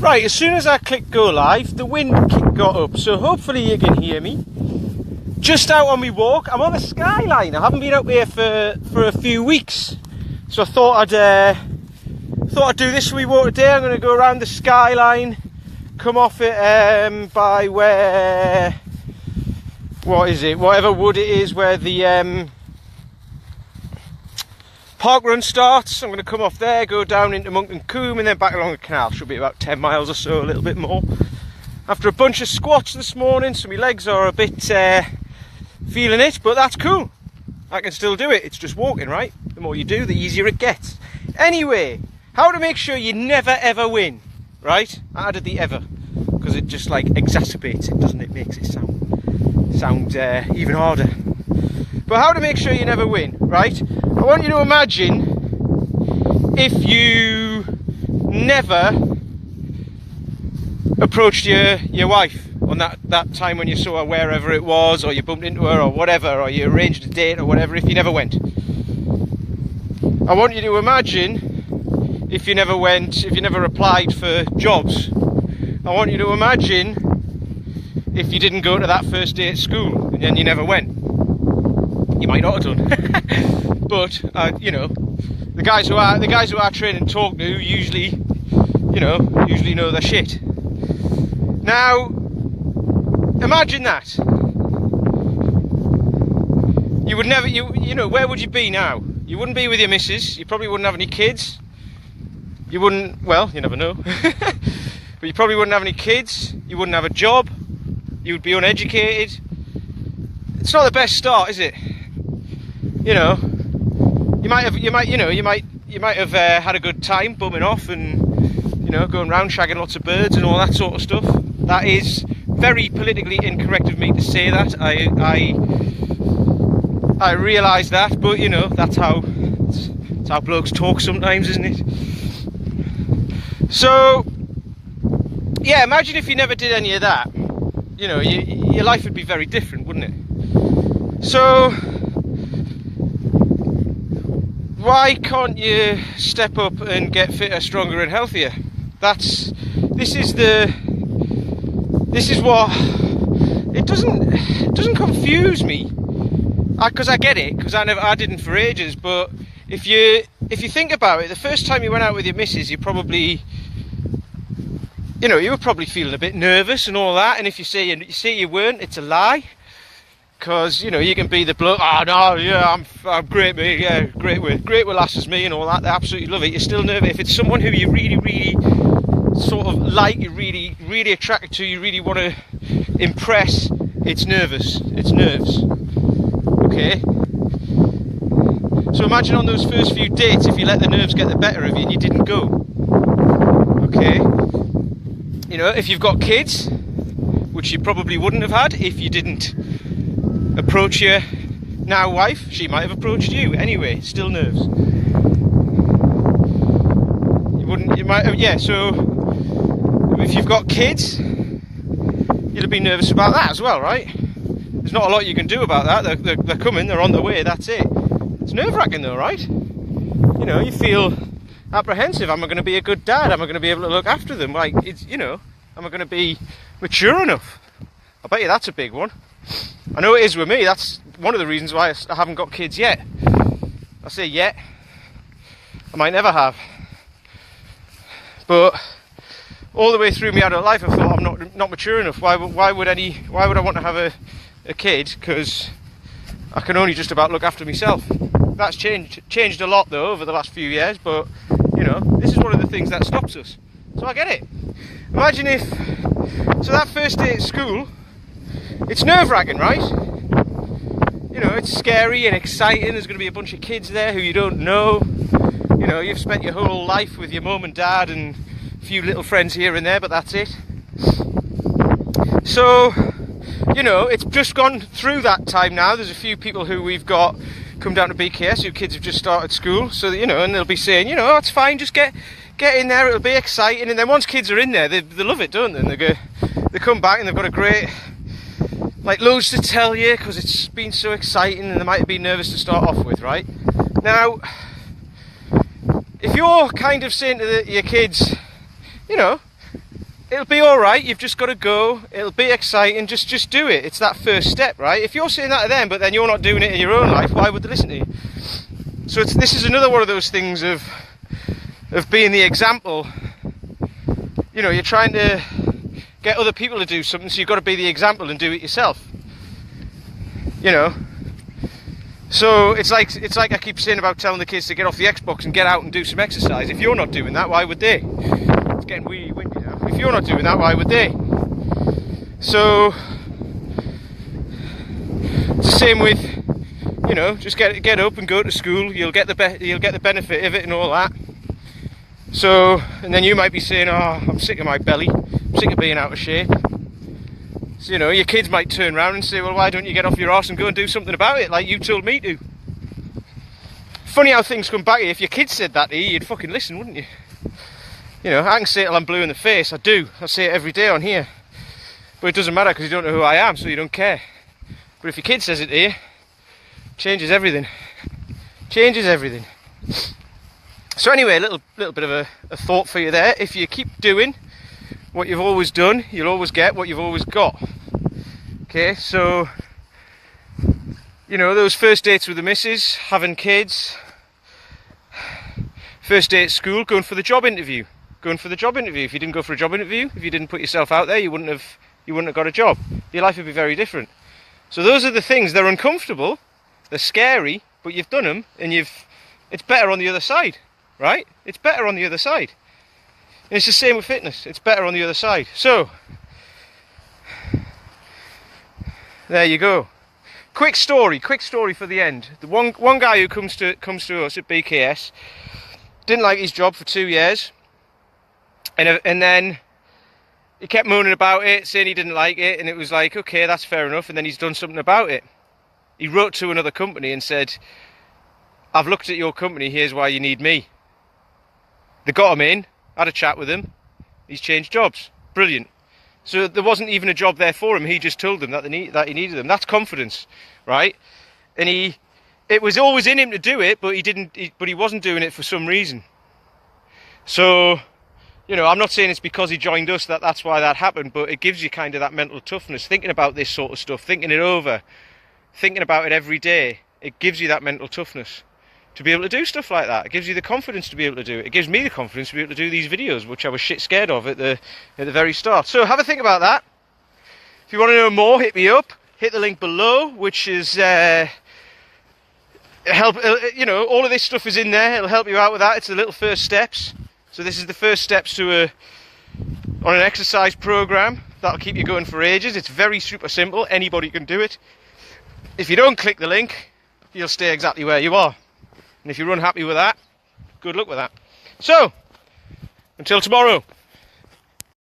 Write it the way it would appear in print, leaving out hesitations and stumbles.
Right, as soon as I clicked go live, the wind got up, so hopefully you can hear me. Just out on my walk. I'm on the skyline. I haven't been out here for a few weeks, so I thought I'd do this wee walk today. I'm going to go around the skyline, come off it by where, what is it? Whatever wood it is, where the park run starts. I'm going to come off there, go down into Monkton Combe, and then back along the canal. Should be about 10 miles or so, a little bit more. After a bunch of squats this morning, so my legs are a bit feeling it, but that's cool. I can still do it. It's just walking, right? The more you do, the easier it gets. Anyway, how to make sure you never ever win, right? I added the ever because it just like exacerbates it, doesn't it? Makes it sound even harder. But how to make sure you never win, right? I want you to imagine if you never approached your wife on that time when you saw her wherever it was, or you bumped into her or whatever, or you arranged a date or whatever, if you never went. I want you to imagine if you never went, if you never applied for jobs. I want you to imagine if you didn't go to that first day at school and then you never went. You might not have done, but you know, the guys who I train and talk to usually know their shit. Now, imagine that. You would never, you know, where would you be now? You wouldn't be with your missus. You probably wouldn't have any kids. You wouldn't, well, you never know. But you probably wouldn't have any kids. You wouldn't have a job. You would be uneducated. It's not the best start, is it? You know, you might have had a good time bumming off and, you know, going round shagging lots of birds and all that sort of stuff. That is very politically incorrect of me to say that. I realise that, but you know, that's how blokes talk sometimes, isn't it? So, yeah, imagine if you never did any of that. You know, your life would be very different, wouldn't it? So, why can't you step up and get fitter, stronger and healthier? This is what, it doesn't confuse me, because I get it, because I didn't for ages. But if you think about it, the first time you went out with your missus, you probably, you know, you were probably feeling a bit nervous and all that. And if you say you weren't, it's a lie. Because, you know, you can be the bloke, oh no, yeah, I'm great, mate, yeah, great with lasses, me and all that, they absolutely love it. You're still nervous. If it's someone who you really, really sort of like, you're really, really attracted to, you really want to impress, it's nervous, it's nerves, okay? So imagine on those first few dates, if you let the nerves get the better of you and you didn't go, okay? You know, if you've got kids, which you probably wouldn't have had if you didn't approach your now wife, she might have approached you anyway, still nerves. So if you've got kids, you'll be nervous about that as well, right? There's not a lot you can do about that. They're coming, they're on the way, that's it. It's nerve-wracking though, right? You know, you feel apprehensive. Am I going to be a good dad? Am I going to be able to look after them? Like, it's, you know, am I going to be mature enough? I bet you that's a big one. I know it is with me. That's one of the reasons why I haven't got kids yet. I say yet. I might never have. But all the way through my adult life, I thought I'm not mature enough. Why would I want to have a kid? Because I can only just about look after myself. That's changed a lot though over the last few years. But you know, this is one of the things that stops us. So I get it. Imagine if that first day at school. It's nerve-wracking, right? You know, it's scary and exciting. There's going to be a bunch of kids there who you don't know. You know, you've spent your whole life with your mum and dad and a few little friends here and there, but that's it. So, you know, it's just gone through that time now. There's a few people who we've got come down to BKS who kids have just started school. So, you know, and they'll be saying, you know, it's fine, just get in there, it'll be exciting. And then once kids are in there, they love it, don't they? And they come back and they've got a great... like loads to tell you because it's been so exciting and they might have been nervous to start off with, right? Now, if you're kind of saying to your kids, you know, it'll be all right. You've just got to go. It'll be exciting. Just do it. It's that first step, right? If you're saying that to them, but then you're not doing it in your own life, why would they listen to you? So this is another one of those things of being the example. You know, you're trying to get other people to do something, so you've got to be the example and do it yourself. You know. So it's like I keep saying about telling the kids to get off the Xbox and get out and do some exercise. If you're not doing that, why would they? It's getting really windy now. If you're not doing that, why would they? So it's the same with, you know, just get up and go to school. You'll get the benefit of it and all that. So, and then you might be saying, "Oh, I'm sick of my belly. I'm sick of being out of shape." So, you know, your kids might turn around and say, "Well, why don't you get off your arse and go and do something about it, like you told me to?" Funny how things come back to you. If your kids said that to you, you'd fucking listen, wouldn't you? You know, I can say it till I'm blue in the face. I do. I say it every day on here. But it doesn't matter because you don't know who I am, so you don't care. But if your kid says it to you, changes everything. Changes everything. So anyway, a little bit of a thought for you there. If you keep doing what you've always done, you'll always get what you've always got. Okay, so, you know, those first dates with the missus, having kids, first day at school, going for the job interview. Going for the job interview. If you didn't go for a job interview, if you didn't put yourself out there, you wouldn't have got a job. Your life would be very different. So those are the things. They're uncomfortable, they're scary, but you've done them, and it's better on the other side, right? It's better on the other side. And it's the same with fitness. It's better on the other side. So there you go. Quick story for the end. The one guy who comes to us at BKS didn't like his job for 2 years, and then he kept moaning about it, saying he didn't like it, and it was like, okay, that's fair enough, and then he's done something about it. He wrote to another company and said, "I've looked at your company, here's why you need me." They got him in, had a chat with him, he's changed jobs. Brilliant. So there wasn't even a job there for him, he just told them that he needed them. That's confidence, right? And it was always in him to do it, but he wasn't doing it for some reason. So, you know, I'm not saying it's because he joined us that's why that happened, but it gives you kind of that mental toughness, thinking about this sort of stuff, thinking it over, thinking about it every day. It gives you that mental toughness to be able to do stuff like that. It gives you the confidence to be able to do it. It gives me the confidence to be able to do these videos, which I was shit scared of at the very start. So have a think about that. If you want to know more, hit me up. Hit the link below, which is help. You know, all of this stuff is in there. It'll help you out with that. It's the little first steps. So this is the first steps on an exercise program that'll keep you going for ages. It's very super simple. Anybody can do it. If you don't click the link, you'll stay exactly where you are. And if you're unhappy with that, good luck with that. So, until tomorrow.